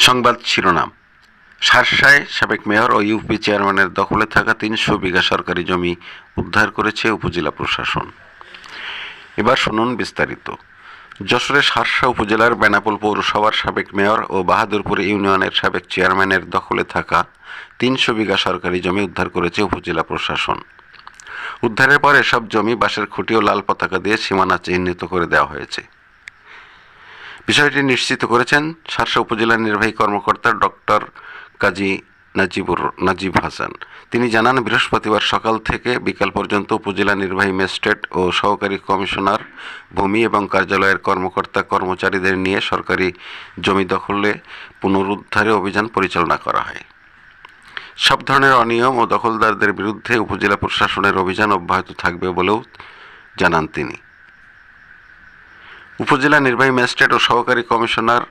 সংবাদ শিরোনাম। শার্শায় সাবেক মেয়র ও ইউপি চেয়ারম্যানের দখলে থাকা ৩০০ বিঘা সরকারি জমি উদ্ধার করেছে উপজেলা প্রশাসন। এবার শুনুন বিস্তারিত। যশোরের শার্শা উপজেলার বেনাপোল পৌরসভার সাবেক মেয়র ও বাহাদুরপুর ইউনিয়নের সাবেক চেয়ারম্যানের দখলে থাকা ৩০০ বিঘা সরকারি জমি উদ্ধার করেছে উপজেলা প্রশাসন। উদ্ধারের পর এসব জমি বাঁশের খুঁটি ও লাল পতাকা দিয়ে সীমানা চিহ্নিত করে দেওয়া হয়েছে। বিষয়টি নিশ্চিত করেছেন শার্শা উপজেলার নির্বাহী কর্মকর্তা ডক্টর কাজী নাজিব হাসান। তিনি জানান, বৃহস্পতিবার সকাল থেকে বিকাল পর্যন্ত উপজেলা নির্বাহী ম্যাজিস্ট্রেট ও সহকারী কমিশনার ভূমি এবং কার্যালয়ের কর্মকর্তা কর্মচারীদের নিয়ে সরকারি জমি দখলে পুনরুদ্ধারে অভিযান পরিচালনা করা হয়। সব ধরনের অনিয়ম ও দখলদারদের বিরুদ্ধে উপজেলা প্রশাসনের অভিযান অব্যাহত থাকবে বলেও জানান তিনি। উপজেলা নির্বাহী ম্যাজিস্ট্রেট ও সহকারী কমিশনার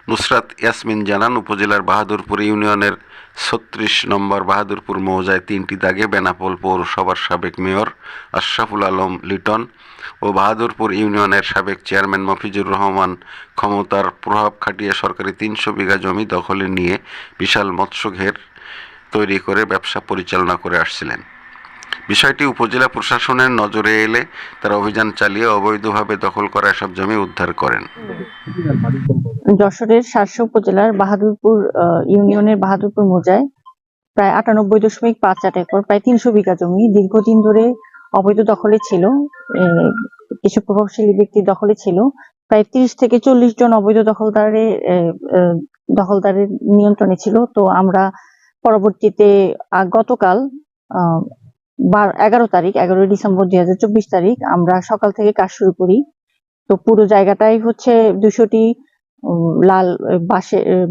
নুসরাত ইয়াসমিন জানান, উপজেলার বাহাদুরপুর ইউনিয়নের ৩৬ নম্বর বাহাদুরপুর মৌজায় ৩টি দাগে বেনাপোল পৌরসভার সাবেক মেয়র আশরাফুল আলম লিটন ও বাহাদুরপুর ইউনিয়নের সাবেক চেয়ারম্যান মফিজুর রহমান ক্ষমতার প্রভাব খাটিয়ে সরকারি ৩০০ বিঘা জমি দখলে নিয়ে বিশাল মৎস্যঘের তৈরি করে ব্যবসা পরিচালনা করে আসছিলেন। বিষয়টি উপজেলা প্রশাসনের নজরে এলে তারা অভিযান চালিয়ে অবৈধভাবে দখল করা এসব জমি উদ্ধার করেন। যশোরের শার্শা উপজেলার বাহাদুরপুর ইউনিয়নের বাহাদুরপুর মৌজায় প্রায় ৯৮.৫৮ একর, প্রায় ৩০০ বিঘা জমি দীর্ঘদিন ধরে অবৈধ দখলে ছিল। কিছু প্রভাবশালী ব্যক্তির দখলে ছিল। প্রায় ৩০ থেকে ৪০ জন অবৈধ দখলদারের নিয়ন্ত্রণে ছিল। তো আমরা পরবর্তীতে গতকাল ১১ ডিসেম্বর ২০২৪ তারিখ আমরা সকাল থেকে কাজ শুরু করি। তো পুরো জায়গাটাই হচ্ছে ২০০টি লাল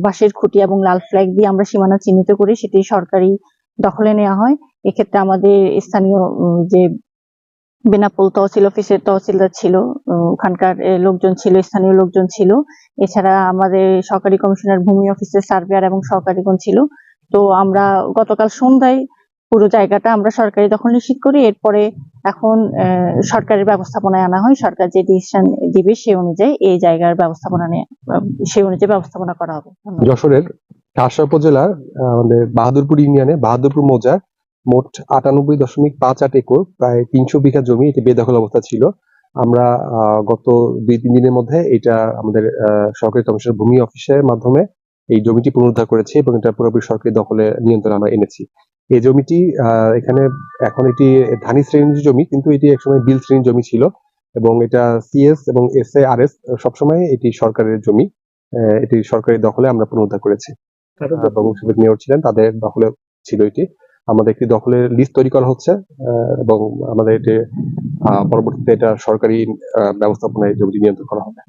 বাঁশের খুঁটি এবং লাল ফ্ল্যাগ দিয়ে আমরা সীমানা চিহ্নিত করি, সেটি সরকারি দখলে নেওয়া হয়। এক্ষেত্রে আমাদের স্থানীয় যে বেনাপোল তহসিল অফিসের তহসিলদার ছিল, ওখানকার লোকজন ছিল, স্থানীয় লোকজন ছিল। এছাড়া আমাদের সহকারী কমিশনার ভূমি অফিসের সার্ভেয়ার এবং সহকারীগণ ছিল। তো আমরা গতকাল সন্ধ্যায় পুরো জায়গাটা আমরা সরকারি দখল নিশ্চিত করি। এরপরে এখন সরকারের ব্যবস্থাপনায় আনা হয়। সরকার যে ডিসিশন দিবে সে অনুযায়ী এই জায়গার ব্যবস্থাপনা করা হবে। যশোরের শার্শা উপজেলার আমাদের বাহাদুরপুর ইউনিয়নে বাহাদুরপুর মৌজা মোট ৯৮.৫৮ একর, প্রায় ৩০০ বিঘা জমি এটি বেদখল অবস্থা ছিল। আমরা গত ২-৩ দিনের মধ্যে এটা আমাদের সরকারি কমিশনার ভূমি অফিসের মাধ্যমে এই জমিটি পুনরুদ্ধার করেছি এবং এটা পুরোপুরি সরকারি দখলে নিয়ন্ত্রণ আমরা এনেছি। এই জমিটি এখানে এখন এটি ধানি শ্রেণীর জমি, কিন্তু এটি একসময় বিল শ্রেণীর জমি ছিল এবং এটা সিএস এবং SARS সবসময় এটি সরকারের জমি। এটি সরকারি দখলে আমরা পুনরুদ্ধার করেছি। সাবেক মেয়র ছিলেন, তাদের দখলে ছিল এটি। আমাদের একটি দখলের লিস্ট তৈরি করা হচ্ছে এবং আমাদের এটি পরবর্তীতে এটা সরকারি ব্যবস্থাপনায় জমিটি নিয়ন্ত্রণ করা হবে।